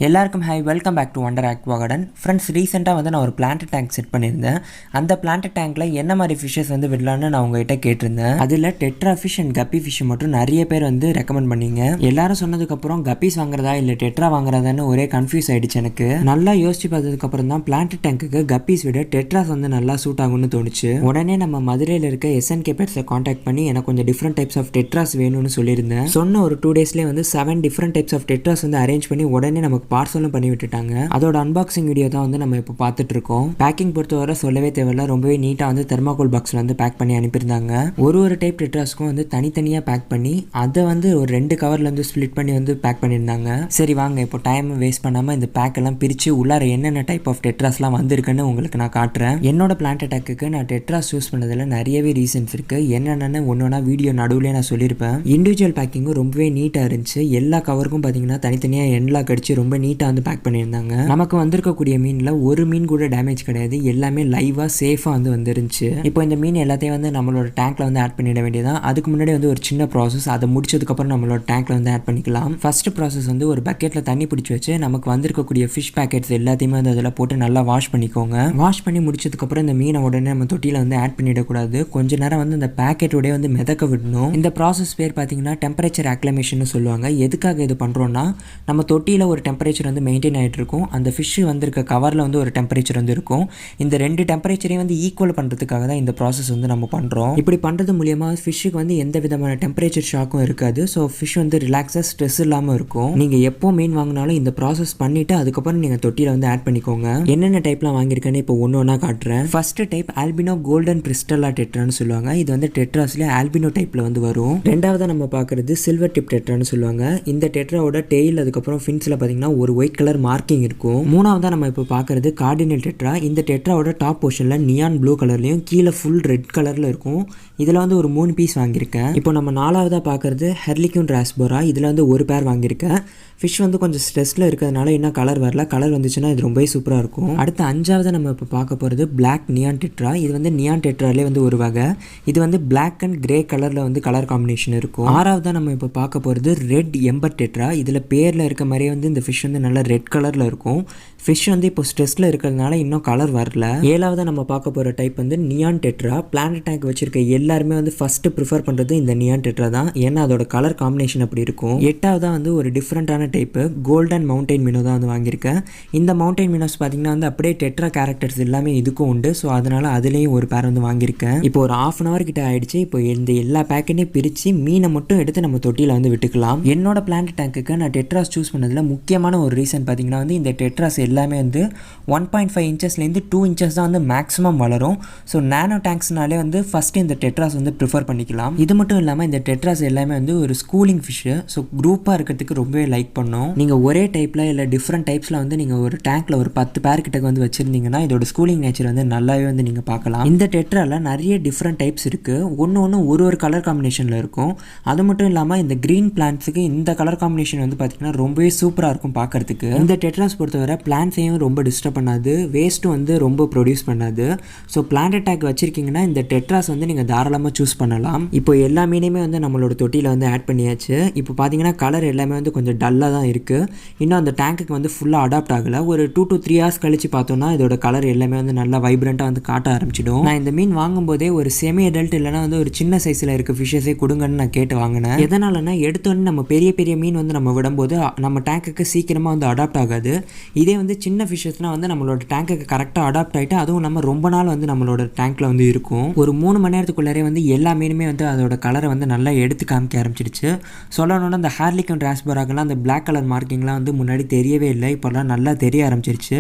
எல்லாருக்கும் hi, welcome back to Wonder Aqua Garden. Friends, ரீசெண்டாக வந்து நான் ஒரு பிளான்ட் டேங்க் செட் பண்ணியிருந்தேன். அந்த பிளான்ட் டேங்க்கில் என்ன மாதிரி ஃபிஷ்ஷஸ் வந்து விடலான்னு நான் உங்ககிட்ட கேட்டிருந்தேன். அதில் டெட்ரா ஃபிஷ் அண்ட் கப்பி ஃபிஷ் மட்டும் நிறைய பேர் வந்து ரெக்கமெண்ட் பண்ணீங்க. எல்லாரும் சொன்னதுக்கப்புறம் கப்பீஸ் வாங்குறதா இல்லை டெட்ரா வாங்குறதான்னு ஒரே கன்ஃபியூஸ் ஆகிடுச்சு எனக்கு. நல்லா யோசிச்சு பார்த்ததுக்கப்புறம் தான் பிளான்ட் டேங்க்குக்கு கப்பீஸ் விட டெட்ராஸ் வந்து நல்லா சூட் ஆகும்னு தோணுச்சு. உடனே நம்ம மதுரையில் இருக்க SNK பெட்ஸை காண்டாக்ட் பண்ணி எனக்கு கொஞ்சம் டிஃப்ரெண்ட் டைப்ஸ் ஆஃப் டெட்ராஸ் வேணும்னு சொல்லியிருந்தேன். சொன்ன ஒரு 2 டேஸ்லேயே வந்து 7 டிஃப்ரெண்ட் டைப்ஸ் ஆஃப் டெட்ராஸ் வந்து அரேஞ்ச் பண்ணி உடனே நமக்கு பார்சலும் பண்ணி விட்டுட்டாங்க. அதோட அன்பாக்சிங் வீடியோ தான் வந்து நம்ம இப்போ பார்த்துட்டு இருக்கோம். பேக்கிங் பொறுத்தவரை சொல்லவே தேவையில்ல, ரொம்பவே நீட்டாக வந்து தெர்மாகோல் பாக்ஸில் வந்து பேக் பண்ணி அனுப்பியிருந்தாங்க. ஒரு டைப் டெட்ராஸ்க்கும் வந்து தனித்தனியாக பேக் பண்ணி அதை வந்து ஒரு 2 கவர்ல வந்து ஸ்பிளிட் பண்ணி வந்து பேக் பண்ணியிருந்தாங்க. சரி வாங்க, இப்போ டைம் வேஸ்ட் பண்ணாமல் இந்த பேக் எல்லாம் பிரித்து உள்ளார என்னென்ன டைப் ஆஃப் டெட்ராஸ்லாம் வந்திருக்குன்னு உங்களுக்கு நான் காட்டுறேன். என்னோட பிளான்ட் அட்டாக்கு நான் டெட்ராஸ் சூஸ் பண்ணதில் நிறையவே ரீசன்ஸ் இருக்கு. என்னென்னு ஒன்னொன்னா வீடியோ நடுவுலேயே நான் சொல்லியிருப்பேன். இண்டிவிஜுவல் பேக்கிங்கும் ரொம்பவே நீட்டாக இருந்துச்சு. எல்லா கவருக்கும் பார்த்தீங்கன்னா தனித்தனியாக எண்ட்லாம் கடிச்சு ரொம்ப நீட்டாக வந்து பேக் பண்ணியிருந்தாங்க. நமக்கு வந்திருக்கக்கூடிய மீனில் ஒரு மீன் கூட டேமேஜ் கிடையாது. எல்லாமே லைவாக சேஃபாக வந்து வந்துருந்துச்சு. இப்போ இந்த மீன் எல்லாத்தையும் வந்து நம்மளோட டேங்க்ல வந்து ஆட் பண்ணிட வேண்டியதான். அதுக்கு முன்னாடி வந்து ஒரு சின்ன ப்ராசஸ், அதை முடிச்சதுக்கப்புறம் நம்மளோட டேங்க்ல வந்து ஆட் பண்ணிக்கலாம். ஃபர்ஸ்ட் ப்ராசஸ் வந்து ஒரு பக்கெட்டில் தண்ணி பிடிச்சி வச்சு நமக்கு வந்திருக்கக்கூடிய ஃபிஷ் பேக்கெட்ஸ் எல்லாத்தையுமே வந்து அதில் போட்டு நல்லா வாஷ் பண்ணிக்கோங்க. வாஷ் பண்ணி முடிச்சதுக்கப்புறம் இந்த மீனை உடனே நம்ம தொட்டியில் வந்து ஆட் பண்ணிடக்கூடாது. கொஞ்ச நேரம் வந்து இந்த பேக்கெட்டோடய வந்து மிதக்க விடணும். இந்த ப்ராசஸ் பேர் பார்த்தீங்கன்னா டெம்பரேச்சர் அக்ளமேஷன் சொல்லுவாங்க. எதுக்காக இது பண்ணுறோம்னா, நம்ம தொட்டியில் ஒரு டெம்பரேச்சர் வந்து மெயின்டைன் ஆகிட்டு இருக்கும். அந்த ஃபிஷ் வந்திருக்க கவரில் வந்து ஒரு டெம்பரேச்சர் வந்து இருக்கும். இந்த 2 டெம்பரேச்சரையும் வந்து ஈக்குவல் பண்ணுறதுக்காக தான் இந்த ப்ராசஸ் வந்து நம்ம பண்ணுறோம். இப்படி பண்ணுறது மூலியமாக ஃபிஷ்ஷுக்கு வந்து எந்த விதமான டெம்பரேச்சர் ஷாக்கும் இருக்காது. ஸோ ஃபிஷ் வந்து ரிலாக்ஸாக ஸ்ட்ரெஸ் இல்லாமல் இருக்கும். நீங்கள் எப்போ மீன் வாங்கினாலும் இந்த ப்ராசஸ் பண்ணிவிட்டு அதுக்கப்புறம் நீங்கள் தொட்டியில் வந்து ஆட் பண்ணிக்கோங்க. என்னென்ன டைப்லாம் வாங்கியிருக்கேன்னு இப்போ ஒன்று ஒன்றா காட்டுறேன். ஃபர்ஸ்ட் டைப் ஆல்பினோ கோல்டன் பிரிஸ்டல்லா டெட்ரான்னு சொல்லுவாங்க. இது வந்து டெட்ராஸ்லேயே ஆல்பினோ டைப்பில் வந்து வரும். ரெண்டாவது நம்ம பார்க்குறது சில்வர் டிப் டெட்ரான்னு சொல்லுவாங்க. இந்த டெட்ராவோட டெயில் அதுக்கப்புறம் ஃபின்ஸில் பார்த்தீங்கன்னா ஒரு ஒயிட் கலர் மார்க்கிங் இருக்கும். மூணாவதா நம்ம இப்போ பார்க்குறது கார்டினல் டெட்ரா. இந்த டெட்ராவோட டாப் போர்ஷனில் நியான் ப்ளூ கலர்லையும் கீழே ஃபுல் ரெட் கலரில் இருக்கும். இதில் வந்து ஒரு 3 பீஸ் வாங்கியிருக்கேன். இப்போ நம்ம 4வதாக பார்க்குறது ஹெர்லிக்யூன் ராஸ்போரா. இதில் வந்து ஒரு பேர் வாங்கியிருக்கேன். ஃபிஷ் வந்து கொஞ்சம் ஸ்ட்ரெஸ்ஸில் இருக்கிறதுனால இன்னும் கலர் வரல. கலர் வந்துச்சுன்னா இது ரொம்பவே சூப்பராக இருக்கும். அடுத்து 5வது நம்ம இப்போ பார்க்க போகிறது பிளாக் நியான் டெட்ரா. இது வந்து நியான் டெட்ராலே வந்து ஒரு வகை. இது வந்து பிளாக் அண்ட் கிரே கலரில் வந்து கலர் காம்பினேஷன் இருக்கும். 6வதாக நம்ம இப்போ பார்க்க போகிறது ரெட் எம்பர் டெட்ரா. இதில் பேரில் இருக்க மாதிரியே வந்து இந்த ஃபிஷ் வந்து நல்லா ரெட் கலரில் இருக்கும். ஃபிஷ் வந்து இப்போ ஸ்ட்ரெஸ்ஸில் இருக்கிறதுனால இன்னும் கலர் வரல. 7வதாக நம்ம பார்க்க போகிற டைப் வந்து நியான் டெட்ரா. பிளான்ட் டேங்க் வச்சிருக்க எல்லாருமே வந்து ஃபஸ்ட்டு ப்ரிஃபர் பண்ணுறது இந்த நியான் டெட்ரா தான். ஏன்னா அதோட கலர் காம்பினேஷன் அப்படி இருக்கும். 8வதாக வந்து ஒரு டிஃப்ரெண்ட்டான டைப்பு கோல்டன் மவுண்டைன் மினோ தான் வந்து வாங்கியிருக்கேன். இந்த மவுண்டைன் மினோஸ் பார்த்தீங்கன்னா வந்து அப்படியே டெட்ரா கேரக்டர்ஸ் எல்லாமே இதுக்கும் உண்டு. ஸோ அதனால அதுலேயும் ஒரு பேர் வந்து வாங்கியிருக்கேன். இப்போ ஒரு 1/2 hour கிட்ட ஆயிடுச்சு. இப்போ இந்த எல்லா பேக்கெட்டையும் பிரித்து மீனை மட்டும் எடுத்து நம்ம தொட்டியில் வந்து விட்டுக்கலாம். என்னோட பிளான்ட் டேங்க்குக்கு நான் டெட்ராஸ் சூஸ் பண்ணதில் முக்கியமான ஒரு ரீசன் பார்த்தீங்கன்னா வந்து இந்த டெட்ராஸ் எல்லாமே வந்து 1.5 இன்ச்சஸ்லேருந்து 2 இன்ச்சஸ் தான் வந்து மேக்ஸிமம் வளரும். ஸோ நானோ டேங்க்ஸ்னாலே வந்து ஃபஸ்ட்டு இந்த டெட்ராஸ் வந்து ப்ரிஃபர் பண்ணிக்கலாம். இது மட்டும் இல்லாமல் இந்த டெட்ராஸ் எல்லாமே வந்து ஒரு ஸ்கூலிங் ஃபிஷ்ஷு. ஸோ குரூப்பாக இருக்கிறதுக்கு ரொம்பவே லைக் பண்ணோம். நீங்கள் ஒரே டைப்பில் இல்லை டிஃப்ரெண்ட் டைப்ஸில் வந்து நீங்கள் ஒரு டேங்க்கில் ஒரு 10 பேர் கிட்ட வந்து வச்சுருந்தீங்கன்னா இதோட ஸ்கூலிங் நேச்சர் வந்து நல்லாவே வந்து நீங்கள் பார்க்கலாம். இந்த டெட்ராவில் நிறைய டிஃப்ரெண்ட் டைப்ஸ் இருக்குது. ஒன்று ஒரு கலர் காம்பினேஷனில் இருக்கும். அது மட்டும் இல்லாமல் இந்த க்ரீன் பிளான்ட்ஸுக்கு இந்த கலர் காம்பினேஷன் வந்து பார்த்திங்கன்னா ரொம்பவே சூப்பராக இருக்கும் பார்க்குறதுக்கு. இந்த டெட்ராஸ் பொறுத்தவரை பிளான்ட்ஸையும் ரொம்ப டிஸ்டர்ப் பண்ணாது, வேஸ்ட்டும் வந்து ரொம்ப ப்ரொடியூஸ் பண்ணாது. ஸோ பிளான்ட் டேங்க் வச்சிருக்கீங்கன்னா இந்த டெட்ராஸ் வந்து நீங்கள் தாராளமாக சூஸ் பண்ணலாம். இப்போ எல்லா மீனையுமே வந்து நம்மளோட தொட்டியில் வந்து ஆட் பண்ணியாச்சு. இப்போ பார்த்தீங்கன்னா கலர் எல்லாமே வந்து கொஞ்சம் டல்லாக தான் இருக்குது. இன்னும் அந்த டேங்க்குக்கு வந்து ஃபுல்லாக அடாப்ட் ஆகலை. ஒரு 2 to 3 hours கழிச்சு பார்த்தோம்னா இதோட கலர் எல்லாமே வந்து நல்லா வைப்ரண்ட்டாக வந்து காட்ட ஆரம்பிச்சிடும். நான் இந்த மீன் வாங்கும்போதே ஒரு செமி அடல்ட் இல்லைனா வந்து ஒரு சின்ன சைஸில் இருக்க ஃபிஷ்ஷஸே கொடுங்கன்னு நான் கேட்டு வாங்கினேன். எதனாலனா எடுத்தோன்னே நம்ம பெரிய மீன் வந்து நம்ம விடும்போது நம்ம டேங்க்குக்கு சீக்கிரமாக வந்து அடாப்ட் ஆகாது. இதே வந்து சின்ன ஃபிஷ்ஷஸ்னால் வந்து நம்மளோட டேங்க்குக்கு கரெக்டாக அடாப்ட் ஆகிட்டு அதுவும் நம்ம ரொம்ப நாள் வந்து நம்மளோட டேங்க்கில் வந்து இருக்கும். ஒரு 3 மணி நேரத்துக்குள்ளே வந்து எல்லா மீனுமே வந்து அதோட கலரை வந்து நல்லா எடுத்து காமிக்க ஆரம்பிச்சிடுச்சு. சொல்லணும்னா அந்த ஹார்லிகன் ராஸ்பராகலாம் அந்த பிளாக் கலர் மார்க்கிங்லாம் வந்து முன்னாடி தெரியவே இல்லை. இப்போல்லாம் நல்லா தெரிய ஆரம்பிச்சிருச்சு.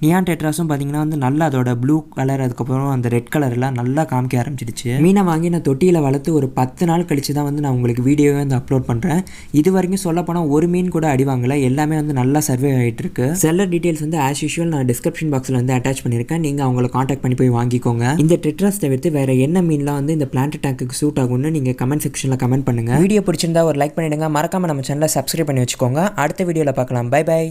நியான் டெட்ராஸும் பார்த்தீங்கன்னா வந்து நல்லா அதோட ப்ளூ கலர் அதுக்கப்புறம் அந்த ரெட் கலர் எல்லாம் நல்லா காமிக்க ஆரம்பிச்சிருச்சு. மீனை வாங்கி நான் தொட்டியில் வளர்த்து ஒரு 10 நாள் கழிச்சு தான் வந்து நான் உங்களுக்கு வீடியோவே வந்து அப்லோட் பண்ணுறேன். இது வரைக்கும் சொல்ல போனால் ஒரு மீன் கூட அடி வாங்கலை. எல்லாமே வந்து நல்லா சர்வே ஆகிட்டு இருக்கு. செல்லர் டீட்டெயில்ஸ் வந்து ஆஸ் யூஷுவல் நான் டிஸ்கிரிப்ஷன் பாக்ஸில் வந்து அட்டாச் பண்ணியிருக்கேன். நீங்கள் அவங்களை காண்டாக்ட் பண்ணி போய் வாங்கிக்கோங்க. இந்த டெட்ராஸ் தவிர்த்து வேறு என்ன மீன்லாம் வந்து இந்த பிளான்ட் டேங்க்குக்கு சூட் ஆகும்னு நீங்கள் கமெண்ட் செக்ஷனில் கமெண்ட் பண்ணுங்கள். வீடியோ பிடிச்சிருந்தா ஒரு லைக் பண்ணிவிடுங்க. மறக்காமல் நம்ம சேனலை சப்ஸ்கிரைப் பண்ணி வச்சுக்கோங்க. அடுத்த வீடியோவில் பார்க்கலாம். Bye by.